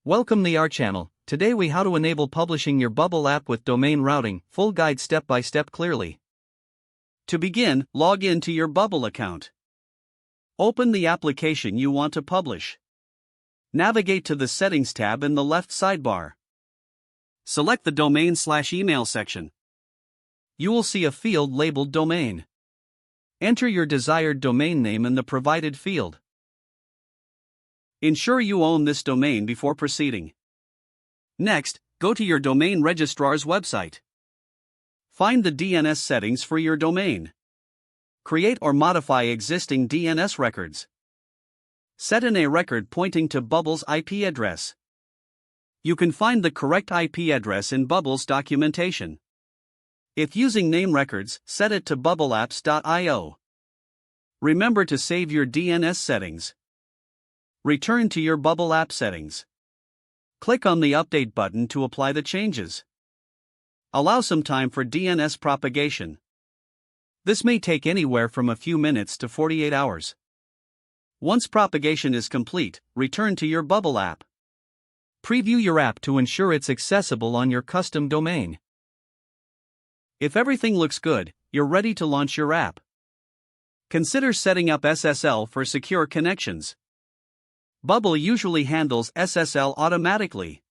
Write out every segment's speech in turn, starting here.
Welcome to our channel. Today we how to enable publishing your Bubble app with domain routing, full guide step by step clearly. To begin, log in to your Bubble account. Open the application you want to publish. Navigate to the Settings tab in the left sidebar. Select the domain/email section. You will see a field labeled Domain. Enter your desired domain name in the provided field. Ensure you own this domain before proceeding. Next, go to your domain registrar's website. Find the DNS settings for your domain. Create or modify existing DNS records. Set in a record pointing to Bubble's IP address. You can find the correct IP address in Bubble's documentation. If using name records, set it to bubbleapps.io. Remember to save your DNS settings. Return to your Bubble app settings. Click on the Update button to apply the changes. Allow some time for DNS propagation. This may take anywhere from a few minutes to 48 hours. Once propagation is complete, return to your Bubble app. Preview your app to ensure it's accessible on your custom domain. If everything looks good, you're ready to launch your app. Consider setting up SSL for secure connections. Bubble usually handles SSL automatically.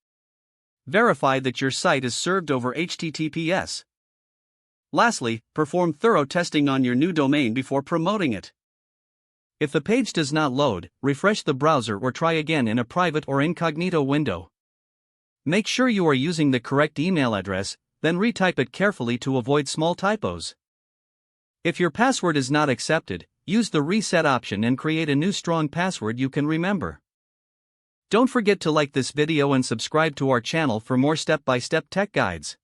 Verify that your site is served over HTTPS. Lastly, perform thorough testing on your new domain before promoting it. If the page does not load, refresh the browser or try again in a private or incognito window. Make sure you are using the correct email address, then retype it carefully to avoid small typos. If your password is not accepted, use the reset option and create a new strong password you can remember. Don't forget to like this video and subscribe to our channel for more step-by-step tech guides.